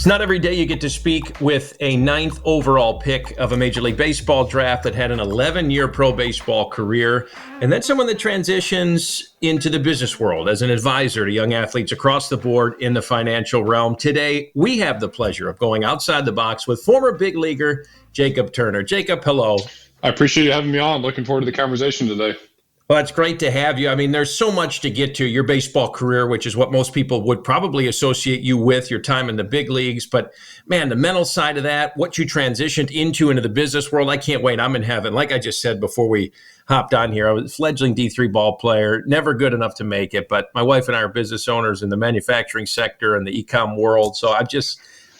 It's not every day you get to speak with a 9th overall pick of a Major League Baseball draft that had an 11-year pro baseball career, and then someone that transitions into the business world as an advisor to young athletes across the board in the financial realm. Today, we have the pleasure of going outside the box with former big leaguer Jacob Turner. Jacob, hello. I appreciate you having me on. Looking forward to the conversation today. Well, it's great to have you. I mean, there's so much to get to. Your baseball career, which is what most people would probably associate you with, your time in the big leagues. But, man, the mental side of that, what you transitioned into the business world, I can't wait. I'm in heaven. Like I just said before we hopped on here, I was a fledgling D3 ball player, never good enough to make it. But my wife and I are business owners in the manufacturing sector and the e-com world. So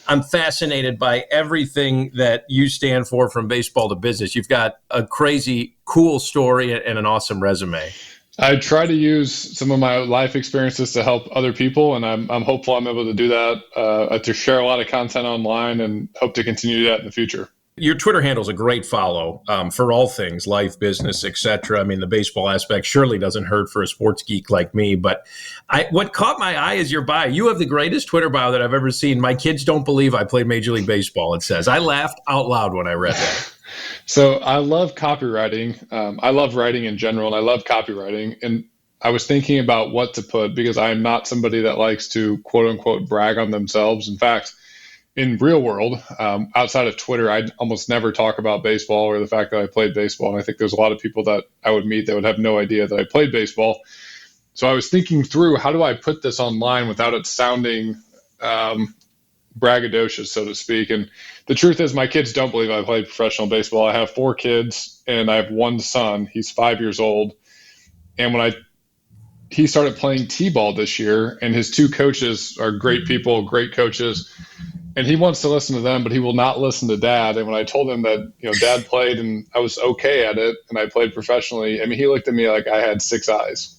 I'm fascinated by everything that you stand for from baseball to business. You've got a crazy, cool story and an awesome resume. I try to use some of my life experiences to help other people, and I'm hopeful I'm able to do that, to share a lot of content online, and hope to continue that in the future. Your Twitter handle is a great follow for all things life, business, etc. I mean, the baseball aspect surely doesn't hurt for a sports geek like me. But what caught my eye is your bio. You have the greatest Twitter bio that I've ever seen. My kids don't believe I played Major League Baseball, it says. I laughed out loud when I read that. So I love copywriting. I love writing in general, and I love copywriting. And I was thinking about what to put because I'm not somebody that likes to, quote unquote, brag on themselves. In fact, in real world, outside of Twitter, I almost never talk about baseball or the fact that I played baseball. And I think there's a lot of people that I would meet that would have no idea that I played baseball. So I was thinking through, how do I put this online without it sounding braggadocious, so to speak? And the truth is, my kids don't believe I played professional baseball. I have 4 kids and I have one son. He's 5 years old. And when he started playing T-ball this year, and his 2 coaches are great people, great coaches. And he wants to listen to them, but he will not listen to Dad. And when I told him that, Dad played and I was okay at it and I played professionally, I mean, he looked at me like I had 6 eyes.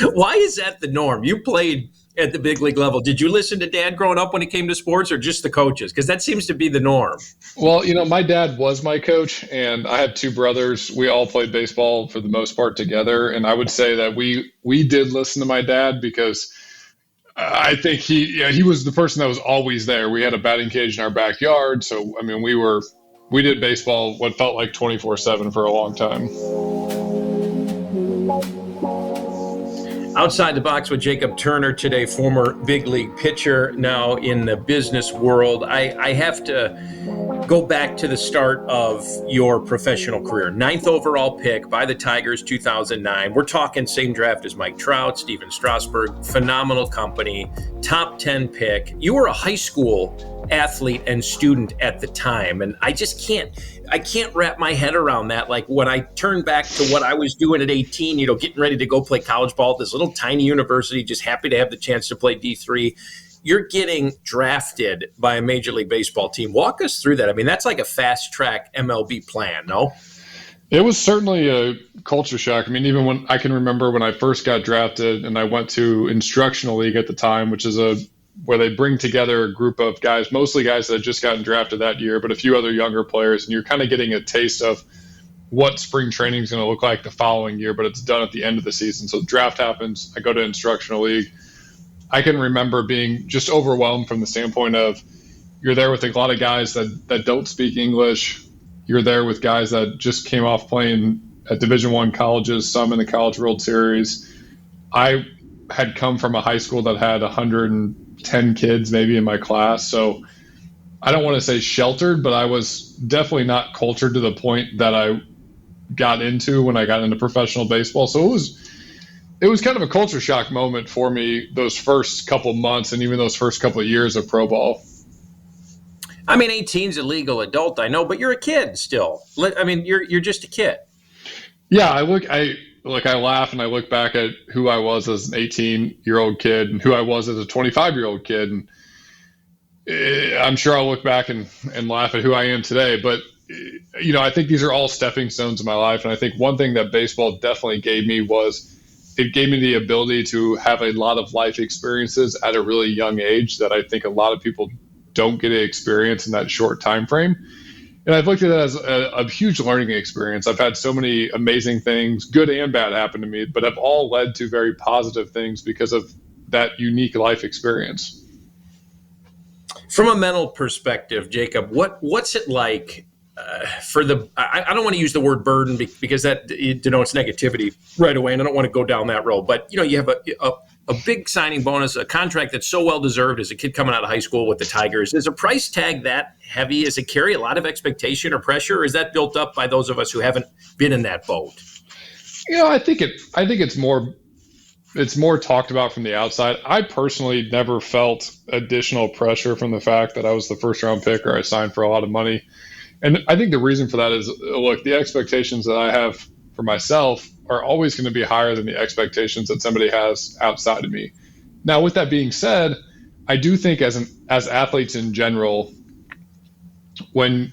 Why is that the norm? You played at the big league level. Did you listen to Dad growing up when it came to sports, or just the coaches? Because that seems to be the norm. Well, my dad was my coach, and I have 2 brothers. We all played baseball for the most part together. And I would say that we did listen to my dad because I think he was the person that was always there. We had a batting cage in our backyard. So, I mean, we did baseball what felt like 24/7 for a long time. Outside the box with Jacob Turner today, former big league pitcher, now in the business world. I have to go back to the start of your professional career. 9th overall pick by the Tigers, 2009. We're talking same draft as Mike Trout, Steven Strasburg, phenomenal company, top 10 pick. You were a high school athlete and student at the time, and I can't wrap my head around that. Like, when I turn back to what I was doing at 18, getting ready to go play college ball at this little tiny university, just happy to have the chance to play D3. You're getting drafted by a Major League Baseball team. Walk us through that. I mean, that's like a fast track MLB plan, no? It was certainly a culture shock. I mean, even when I can remember when I first got drafted and I went to instructional league at the time, which is where they bring together a group of guys, mostly guys that had just gotten drafted that year, but a few other younger players. And you're kind of getting a taste of what spring training is going to look like the following year, but it's done at the end of the season. So the draft happens. I go to instructional league. I can remember being just overwhelmed from the standpoint of you're there with a lot of guys that don't speak English. You're there with guys that just came off playing at Division I colleges, some in the College World Series. I had come from a high school that had 110 kids maybe in my class. So I don't want to say sheltered, but I was definitely not cultured to the point that I got into when I got into professional baseball. So it was kind of a culture shock moment for me those first couple months and even those first couple of years of pro ball. I mean, 18's a legal adult, I know, but you're a kid still. I mean, you're just a kid. Yeah, I laugh and I look back at who I was as an 18-year-old kid and who I was as a 25-year-old kid. And I'm sure I'll look back and laugh at who I am today. But, I think these are all stepping stones in my life. And I think one thing that baseball definitely gave me was it gave me the ability to have a lot of life experiences at a really young age that I think a lot of people don't get to experience in that short time frame. And I've looked at it as a huge learning experience. I've had so many amazing things, good and bad, happen to me, but have all led to very positive things because of that unique life experience. From a mental perspective, Jacob, what's it like for the? I don't want to use the word burden because that it denotes negativity right away, and I don't want to go down that road. But you have a big signing bonus, a contract that's so well deserved as a kid coming out of high school with the Tigers. Is a price tag that heavy? Does it carry a lot of expectation or pressure, or is that built up by those of us who haven't been in that boat? I think it's more talked about from the outside. I personally never felt additional pressure from the fact that I was the first round pick or I signed for a lot of money. And I think the reason for that is, look, the expectations that I have for myself are always going to be higher than the expectations that somebody has outside of me. Now, with that being said, I do think as athletes in general, when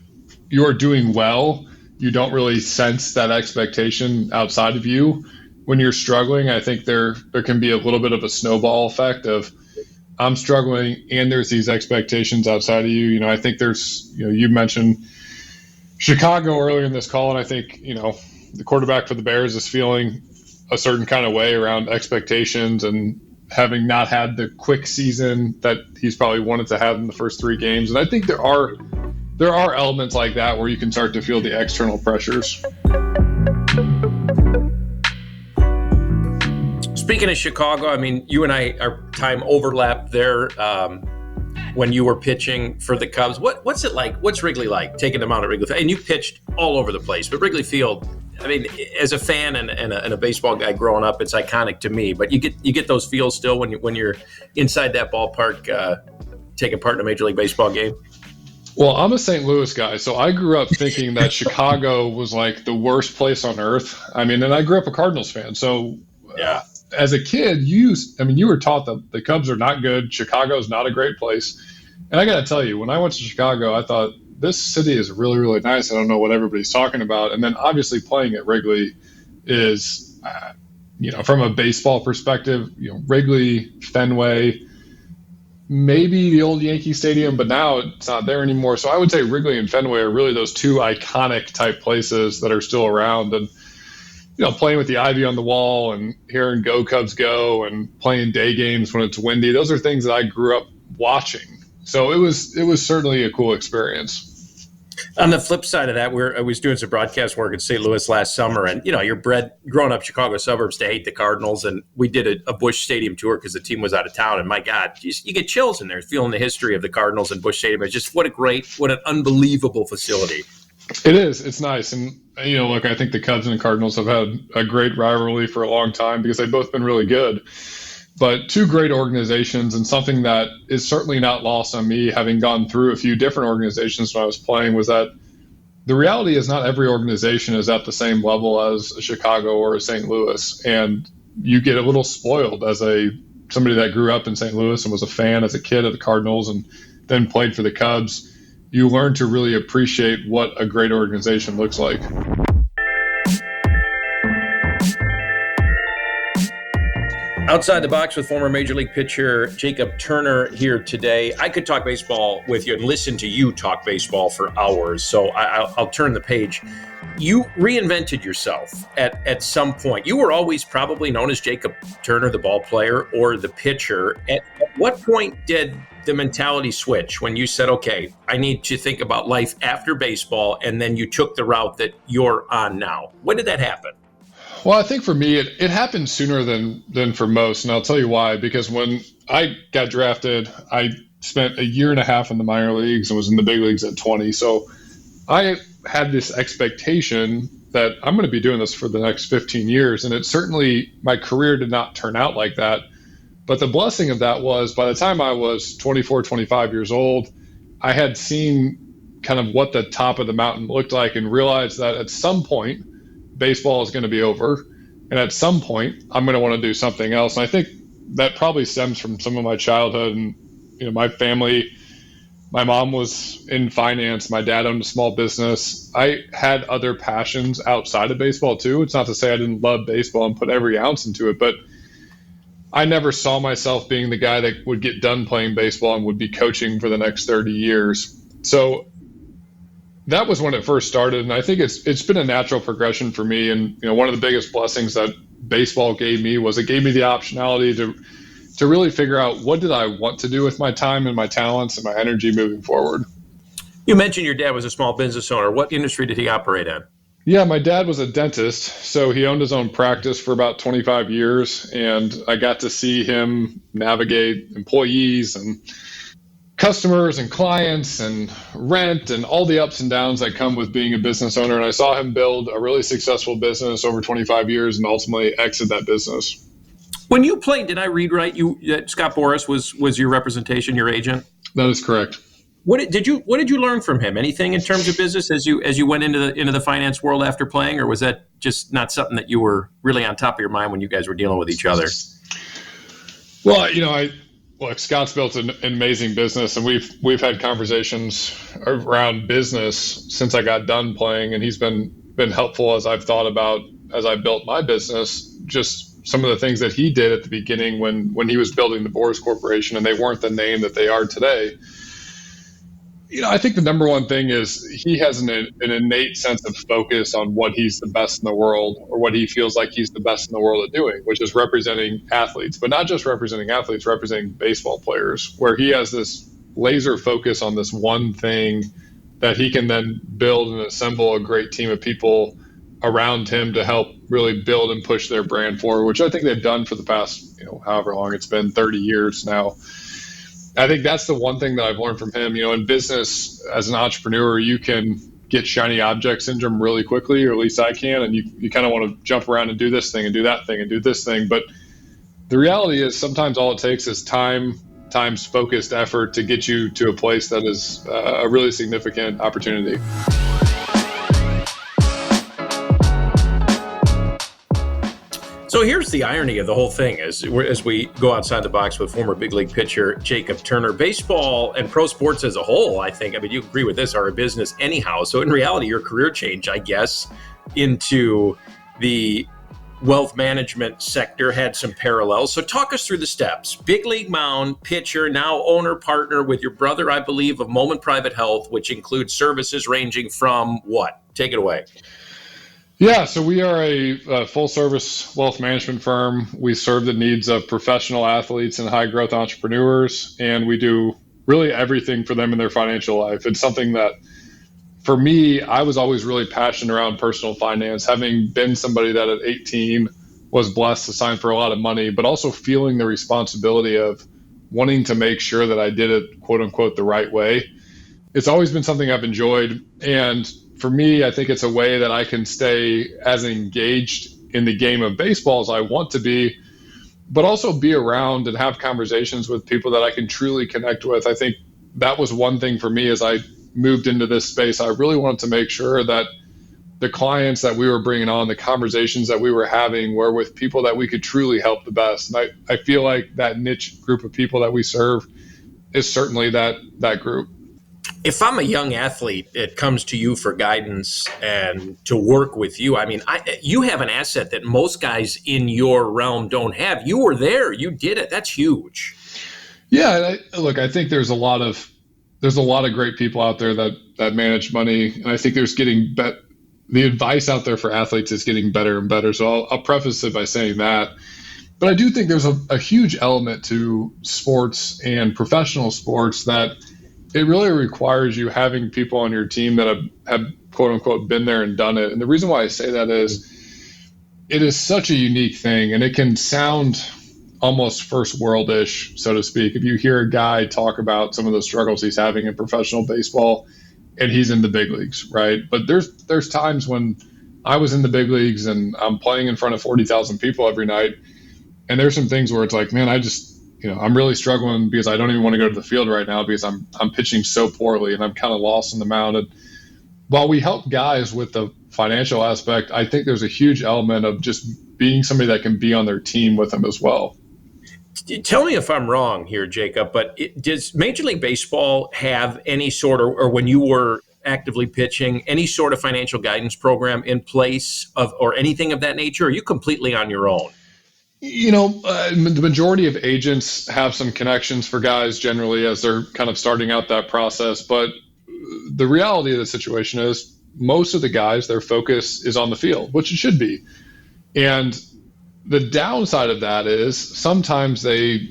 you're doing well, you don't really sense that expectation outside of you. When you're struggling, I think there can be a little bit of a snowball effect of I'm struggling and there's these expectations outside of you. I think there's, you mentioned Chicago earlier in this call, and I think, the quarterback for the Bears is feeling a certain kind of way around expectations and having not had the quick season that he's probably wanted to have in the first 3 games. And I think there are elements like that where you can start to feel the external pressures. Speaking of Chicago, I mean, you and I, our time overlapped there when you were pitching for the Cubs. What's it like? What's Wrigley like, taking them out at Wrigley Field? And you pitched all over the place, but Wrigley Field, I mean, as a fan and a baseball guy growing up, it's iconic to me. But you get those feels still when you're inside that ballpark taking part in a Major League Baseball game? Well, I'm a St. Louis guy, so I grew up thinking that Chicago was like the worst place on earth. I mean, and I grew up a Cardinals fan, so yeah. As a kid, you were taught that the Cubs are not good. Chicago's not a great place. And I got to tell you, when I went to Chicago, I thought this city is really, really nice. I don't know what everybody's talking about. And then obviously playing at Wrigley is, from a baseball perspective, Wrigley, Fenway, maybe the old Yankee Stadium, but now it's not there anymore. So I would say Wrigley and Fenway are really those 2 iconic type places that are still around. And playing with the ivy on the wall and hearing Go Cubs Go and playing day games when it's windy, those are things that I grew up watching. So it was certainly a cool experience. On the flip side of that, I was doing some broadcast work in St. Louis last summer, and you're growing up Chicago suburbs to hate the Cardinals, and we did a Busch Stadium tour because the team was out of town, and my God, you get chills in there feeling the history of the Cardinals and Busch Stadium. It's just what an unbelievable facility. It is. It's nice. And, look, I think the Cubs and the Cardinals have had a great rivalry for a long time because they've both been really good. But 2 great organizations, and something that is certainly not lost on me, having gone through a few different organizations when I was playing, was that the reality is not every organization is at the same level as a Chicago or a St. Louis. And you get a little spoiled as somebody that grew up in St. Louis and was a fan as a kid of the Cardinals and then played for the Cubs. You learn to really appreciate what a great organization looks like. Outside the Box with former Major League pitcher Jacob Turner here today. I could talk baseball with you and listen to you talk baseball for hours, so I'll turn the page. You reinvented yourself at some point. You were always probably known as Jacob Turner, the ball player, or the pitcher. At what point did the mentality switch when you said, okay, I need to think about life after baseball, and then you took the route that you're on now? When did that happen? Well, I think for me, it happened sooner than for most, and I'll tell you why. Because when I got drafted, I spent a year and a half in the minor leagues and was in the big leagues at 20. So I had this expectation that I'm going to be doing this for the next 15 years, and it certainly, my career did not turn out like that. But the blessing of that was, by the time I was 24, 25 years old, I had seen kind of what the top of the mountain looked like and realized that at some point, baseball is going to be over. And at some point, I'm going to want to do something else. And I think that probably stems from some of my childhood and, my family. My mom was in finance. My dad owned a small business. I had other passions outside of baseball too. It's not to say I didn't love baseball and put every ounce into it, but I never saw myself being the guy that would get done playing baseball and would be coaching for the next 30 years. So that was when it first started. And I think it's been a natural progression for me. And, one of the biggest blessings that baseball gave me was it gave me the optionality to to really figure out what did I want to do with my time and my talents and my energy moving forward. You mentioned your dad was a small business owner. What industry did he operate in? Yeah, my dad was a dentist, so he owned his own practice for about 25 years, and I got to see him navigate employees and customers and clients and rent and all the ups and downs that come with being a business owner. And I saw him build a really successful business over 25 years and ultimately exit that business. When you played, did I read right? Scott Boras was your representation, your agent? That is correct. What did you learn from him? Anything in terms of business as you went into the finance world after playing, or was that just not something that you were really on top of your mind when you guys were dealing with each other? Well, look, Scott's built an amazing business, and we've had conversations around business since I got done playing, and he's been helpful as I've thought about as I built my business. Just some of the things that he did at the beginning when he was building the Boras Corporation, and they weren't the name that they are today. I think the number one thing is he has an innate sense of focus on what he's the best in the world, or what he feels like he's the best in the world at doing, which is representing athletes, but not just representing athletes, representing baseball players, where he has this laser focus on this one thing that he can then build and assemble a great team of people around him to help really build and push their brand forward, which I think they've done for the past, however long it's been, 30 years now. I think that's the one thing that I've learned from him. In business, as an entrepreneur, you can get shiny object syndrome really quickly, or at least I can, and you kind of want to jump around and do this thing and do that thing and do this thing. But the reality is sometimes all it takes is times focused effort to get you to a place that is a really significant opportunity. So here's the irony of the whole thing as we go outside the box with former big league pitcher Jacob Turner. Baseball and pro sports as a whole, I mean, you agree with this, are a business anyhow. So in reality, your career change, I guess, into the wealth management sector had some parallels. So talk us through the steps. Big league mound, pitcher, now owner, partner with your brother, I believe, of Moment Private Health, which includes services ranging from what? Take it away. Yeah, so we are a full-service wealth management firm. We serve the needs of professional athletes and high-growth entrepreneurs, and we do really everything for them in their financial life. It's something that, for me, I was always really passionate around personal finance, having been somebody that at 18 was blessed to sign for a lot of money, but also feeling the responsibility of wanting to make sure that I did it, quote-unquote, the right way. It's always been something I've enjoyed, and for me, I think it's a way that I can stay as engaged in the game of baseball as I want to be, but also be around and have conversations with people that I can truly connect with. I think that was one thing for me as I moved into this space. I really wanted to make sure that the clients that we were bringing on, the conversations that we were having, were with people that we could truly help the best. And I feel like that niche group of people that we serve is certainly that group. If I'm a young athlete that comes to you for guidance and to work with you, I mean, you have an asset that most guys in your realm don't have. You were there. You did it. That's huge. Yeah. Look, I think there's a lot of great people out there that manage money. And I think the advice out there for athletes is getting better and better. So I'll preface it by saying that. But I do think there's a huge element to sports and professional sports that it really requires you having people on your team that have quote unquote been there and done it. And the reason why I say that is it is such a unique thing, and it can sound almost first world-ish, so to speak, if you hear a guy talk about some of the struggles he's having in professional baseball and he's in the big leagues, right? But there's times when I was in the big leagues and I'm playing in front of 40,000 people every night, and there's some things where it's like, man, I'm really struggling because I don't even want to go to the field right now because I'm pitching so poorly and I'm kind of lost on the mound. And while we help guys with the financial aspect, I think there's a huge element of just being somebody that can be on their team with them as well. Tell me if I'm wrong here, Jacob, but does Major League Baseball have any sort of, or when you were actively pitching, any sort of financial guidance program in place or anything of that nature? Or are you completely on your own? The majority of agents have some connections for guys generally as they're kind of starting out that process. But the reality of the situation is most of the guys, their focus is on the field, which it should be. And the downside of that is sometimes they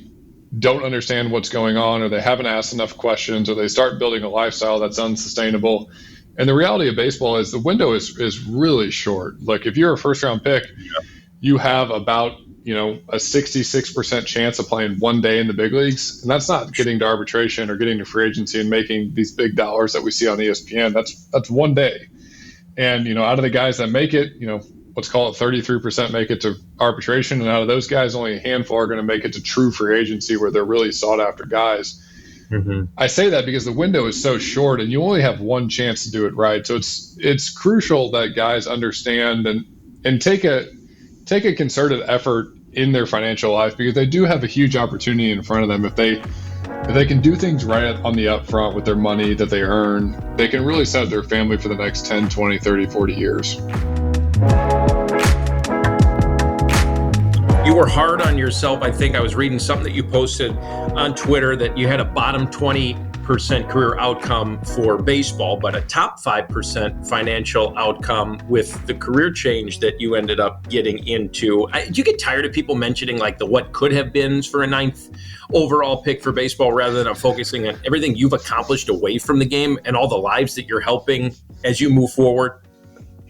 don't understand what's going on, or they haven't asked enough questions, or they start building a lifestyle that's unsustainable. And the reality of baseball is the window is really short. Like if you're a first round pick, you have about, a 66% chance of playing one day in the big leagues. And that's not getting to arbitration or getting to free agency and making these big dollars that we see on ESPN. That's one day. And, out of the guys that make it, let's call it 33% make it to arbitration. And out of those guys, only a handful are going to make it to true free agency where they're really sought after guys. Mm-hmm. I say that because the window is so short and you only have one chance to do it right. So it's crucial that guys understand and take a concerted effort in their financial life, because they do have a huge opportunity in front of them. If they can do things right on the upfront with their money that they earn, they can really set up their family for the next 10, 20, 30, 40 years. You were hard on yourself. I think I was reading something that you posted on Twitter that you had a bottom 20% career outcome for baseball, but a top 5% financial outcome with the career change that you ended up getting into. Do you get tired of people mentioning like the what could have beens for a 9th overall pick for baseball rather than focusing on everything you've accomplished away from the game and all the lives that you're helping as you move forward?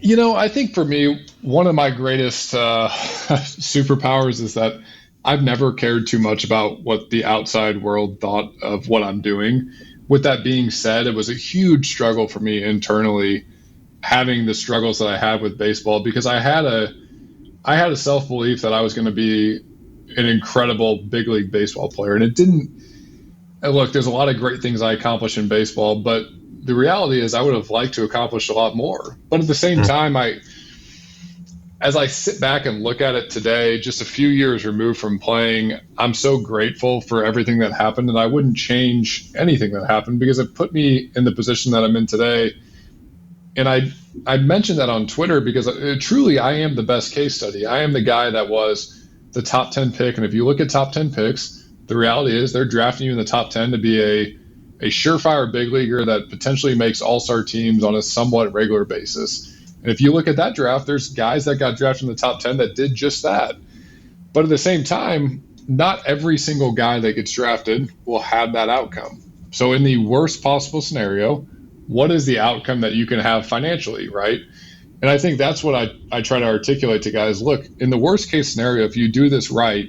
I think for me, one of my greatest superpowers is that I've never cared too much about what the outside world thought of what I'm doing. With that being said, it was a huge struggle for me internally, having the struggles that I had with baseball, because I had a self-belief that I was going to be an incredible big league baseball player. And it didn't. And look, there's a lot of great things I accomplished in baseball, but the reality is I would have liked to accomplish a lot more. But at the same time, as I sit back and look at it today, just a few years removed from playing, I'm so grateful for everything that happened, and I wouldn't change anything that happened because it put me in the position that I'm in today. And I mentioned that on Twitter because truly I am the best case study. I am the guy that was the top 10 pick. And if you look at top 10 picks, the reality is they're drafting you in the top 10 to be a surefire big leaguer that potentially makes all-star teams on a somewhat regular basis. And if you look at that draft, there's guys that got drafted in the top 10 that did just that. But at the same time, not every single guy that gets drafted will have that outcome. So in the worst possible scenario, what is the outcome that you can have financially, right? And I think that's what I try to articulate to guys. Look, in the worst case scenario, if you do this right,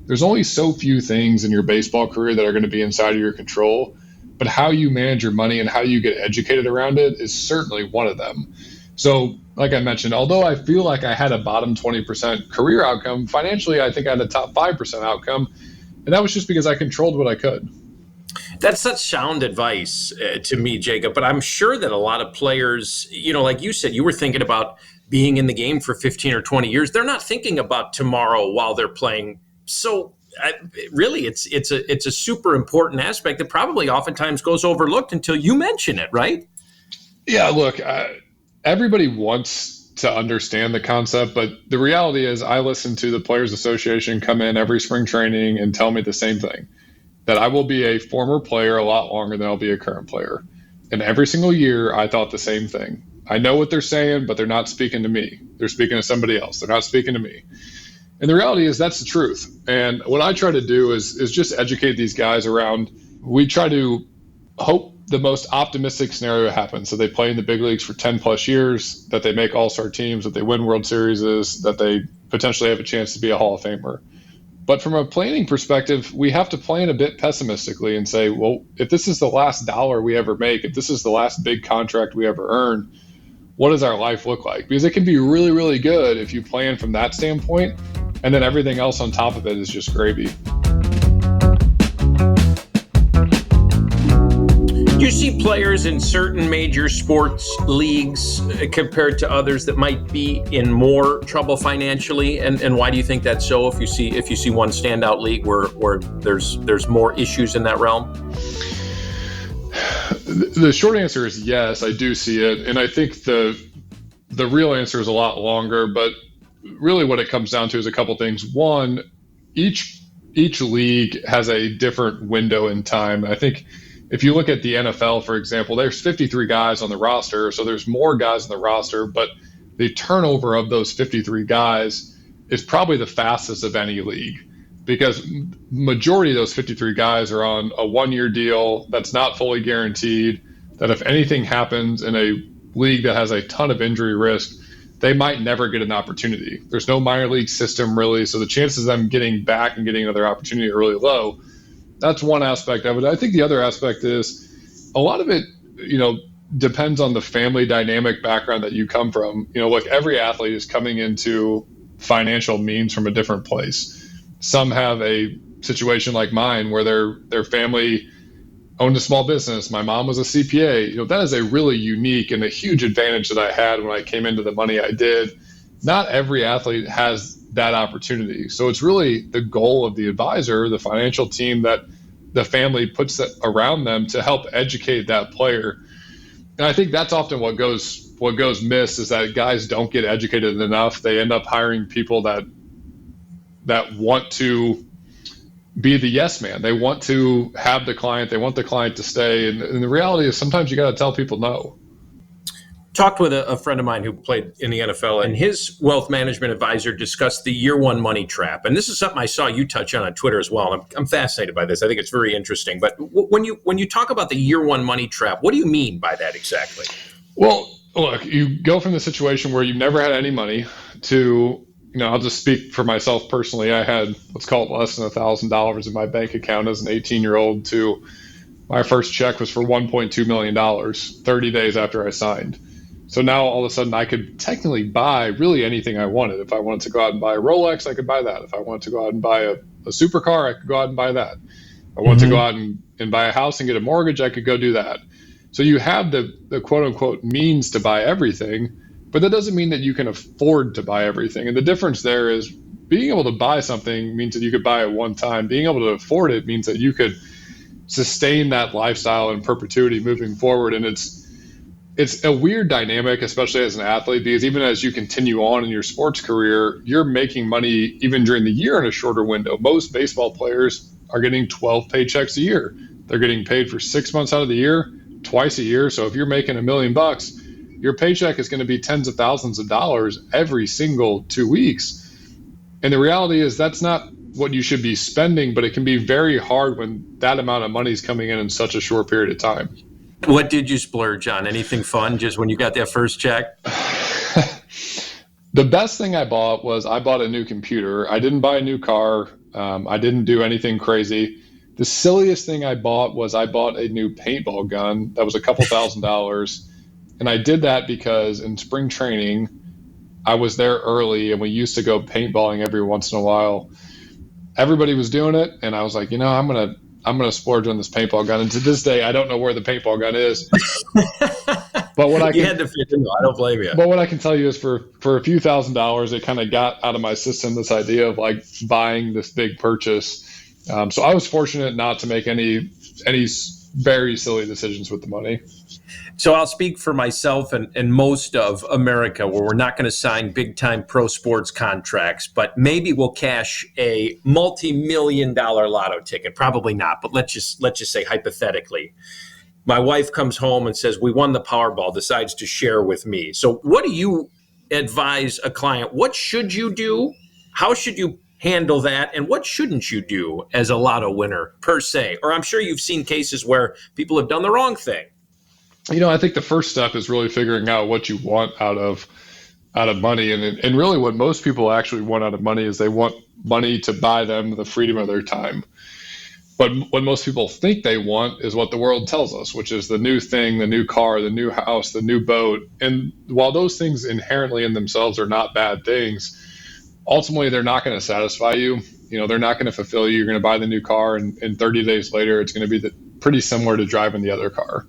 there's only so few things in your baseball career that are going to be inside of your control. But how you manage your money and how you get educated around it is certainly one of them. So like I mentioned, although I feel like I had a bottom 20% career outcome, financially, I think I had a top 5% outcome. And that was just because I controlled what I could. That's such sound advice to me, Jacob. But I'm sure that a lot of players, like you said, you were thinking about being in the game for 15 or 20 years. They're not thinking about tomorrow while they're playing. So really, it's a super important aspect that probably oftentimes goes overlooked until you mention it, right? Yeah, look, everybody wants to understand the concept, but the reality is I listen to the Players Association come in every spring training and tell me the same thing, that I will be a former player a lot longer than I'll be a current player. And every single year, I thought the same thing. I know what they're saying, but they're not speaking to me. They're speaking to somebody else. They're not speaking to me. And the reality is that's the truth. And what I try to do is just educate these guys around, we try to hope the most optimistic scenario happens. So they play in the big leagues for 10 plus years, that they make all-star teams, that they win World Series, that they potentially have a chance to be a Hall of Famer. But from a planning perspective, we have to plan a bit pessimistically and say, well, if this is the last dollar we ever make, if this is the last big contract we ever earn, what does our life look like? Because it can be really, really good if you plan from that standpoint, and then everything else on top of it is just gravy. You see players in certain major sports leagues compared to others that might be in more trouble financially, and why do you think that's so? If you see one standout league where there's more issues in that realm? The short answer is yes, I do see it, and I think the real answer is a lot longer. But really, what it comes down to is a couple things. One, each league has a different window in time. I think if you look at the NFL, for example, there's 53 guys on the roster, so there's more guys on the roster, but the turnover of those 53 guys is probably the fastest of any league, because majority of those 53 guys are on a 1-year deal that's not fully guaranteed, that if anything happens in a league that has a ton of injury risk, they might never get an opportunity. There's no minor league system really, so the chances of them getting back and getting another opportunity are really low. That's one aspect of it. I think the other aspect is a lot of it, depends on the family dynamic background that you come from. Like every athlete is coming into financial means from a different place. Some have a situation like mine where their family owned a small business. My mom was a CPA. That is a really unique and a huge advantage that I had when I came into the money I did. Not every athlete has that opportunity. So it's really the goal of the advisor, the financial team that the family puts that around them to help educate that player. And I think that's often what goes missed, is that guys don't get educated enough. They end up hiring people that want to be the yes man. They want to have the client. They want the client to stay. And the reality is sometimes you got to tell people no. Talked with a friend of mine who played in the NFL, and his wealth management advisor discussed the year one money trap. And this is something I saw you touch on Twitter as well. I'm fascinated by this. I think it's very interesting. But when you talk about the year one money trap, what do you mean by that exactly? Well, look, you go from the situation where you've never had any money to, I'll just speak for myself personally. I had, let's call it less than $1,000 in my bank account as an 18-year-old to my first check was for $1.2 million 30 days after I signed. So now all of a sudden I could technically buy really anything I wanted. If I wanted to go out and buy a Rolex, I could buy that. If I wanted to go out and buy a supercar, I could go out and buy that. If I wanted to go out and buy a house and get a mortgage, I could go do that. So you have the quote unquote means to buy everything, but that doesn't mean that you can afford to buy everything. And the difference there is being able to buy something means that you could buy it one time. Being able to afford it means that you could sustain that lifestyle in perpetuity moving forward. And it's a weird dynamic, especially as an athlete, because even as you continue on in your sports career, you're making money even during the year in a shorter window. Most baseball players are getting 12 paychecks a year. They're getting paid for 6 months out of the year, twice a year. So if you're making $1 million, your paycheck is going to be tens of thousands of dollars every single 2 weeks. And the reality is that's not what you should be spending, but it can be very hard when that amount of money is coming in such a short period of time. What did you splurge on? Anything fun just when you got that first check? The best thing I bought was I bought a new computer. I didn't buy a new car. I didn't do anything crazy. The silliest thing I bought was I bought a new paintball gun that was a couple $1,000s. And I did that because in spring training, I was there early and we used to go paintballing every once in a while. Everybody was doing it. And I was like, I'm going to splurge on this paintball gun. And to this day, I don't know where the paintball gun is. But what I had to fit in. I don't blame you. But what I can tell you is for a few $1,000s, it kind of got out of my system this idea of like buying this big purchase. So I was fortunate not to make any very silly decisions with the money. So I'll speak for myself and most of America, where we're not going to sign big-time pro sports contracts, but maybe we'll cash a multi-million-dollar lotto ticket. Probably not, but let's just say hypothetically. My wife comes home and says, we won the Powerball, decides to share with me. So what do you advise a client? What should you do? How should you handle that? And what shouldn't you do as a lotto winner per se? Or I'm sure you've seen cases where people have done the wrong thing. I think the first step is really figuring out what you want out of money. And really what most people actually want out of money is they want money to buy them the freedom of their time. But what most people think they want is what the world tells us, which is the new thing, the new car, the new house, the new boat. And while those things inherently in themselves are not bad things, ultimately they're not going to satisfy you. They're not going to fulfill you. You're going to buy the new car and 30 days later, it's going to be pretty similar to driving the other car.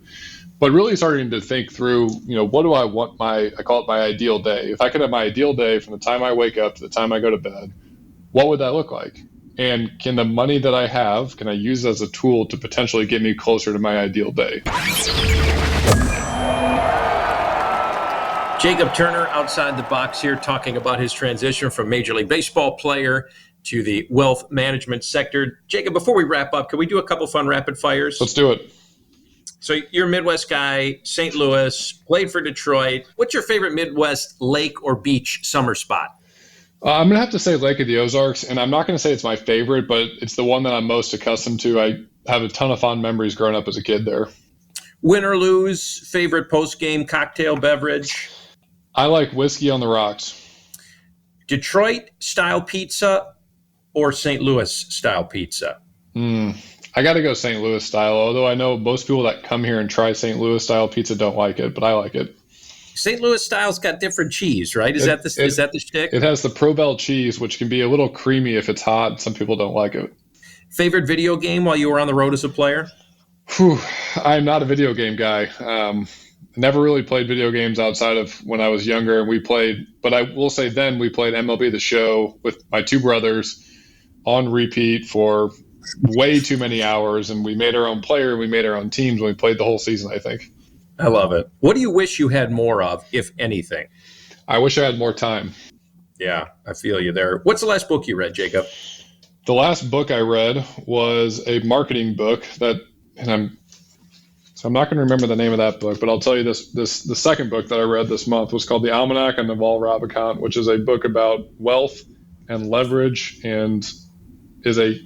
But really starting to think through, what do I want I call it my ideal day. If I could have my ideal day from the time I wake up to the time I go to bed, what would that look like? And can the money that I have, can I use it as a tool to potentially get me closer to my ideal day? Jacob Turner outside the box here talking about his transition from Major League Baseball player to the wealth management sector. Jacob, before we wrap up, can we do a couple fun rapid fires? Let's do it. So you're a Midwest guy, St. Louis, played for Detroit. What's your favorite Midwest lake or beach summer spot? I'm going to have to say Lake of the Ozarks, and I'm not going to say it's my favorite, but it's the one that I'm most accustomed to. I have a ton of fond memories growing up as a kid there. Win or lose, favorite post-game cocktail beverage? I like whiskey on the rocks. Detroit-style pizza or St. Louis-style pizza? I got to go St. Louis style, although I know most people that come here and try St. Louis style pizza don't like it, but I like it. St. Louis style's got different cheese, right? Is that the shtick? It has the Provel cheese, which can be a little creamy if it's hot. Some people don't like it. Favorite video game while you were on the road as a player? I'm not a video game guy. Never really played video games outside of when I was younger, and we played. But I will say, then we played MLB The Show with my two brothers on repeat for way too many hours, and we made our own player, we made our own teams, and we played the whole season, I think. I love it. What do you wish you had more of, if anything? I wish I had more time. Yeah, I feel you there. What's the last book you read, Jacob? The last book I read was a marketing book I'm not going to remember the name of that book, but I'll tell you the second book that I read this month was called The Almanac on Naval Ravikant, which is a book about wealth and leverage, and is a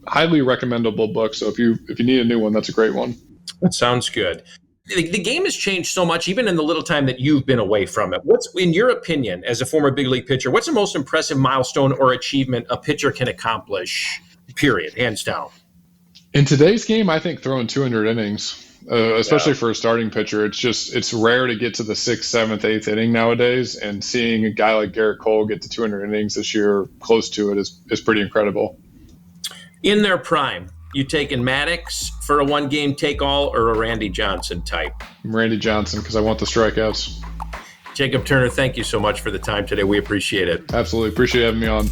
highly recommendable book. So if you need a new one, that's a great one. That sounds good. The game has changed so much, even in the little time that you've been away from it. What's, in your opinion, as a former big league pitcher, what's the most impressive milestone or achievement a pitcher can accomplish, period, hands down? In today's game, I think throwing 200 innings, especially for a starting pitcher, it's rare to get to the 6th, 7th, 8th inning nowadays. And seeing a guy like Garrett Cole get to 200 innings this year, close to it, is pretty incredible. In their prime, you taking Maddox for a one-game take-all or a Randy Johnson type? Randy Johnson, because I want the strikeouts. Jacob Turner, thank you so much for the time today. We appreciate it. Absolutely. Appreciate having me on.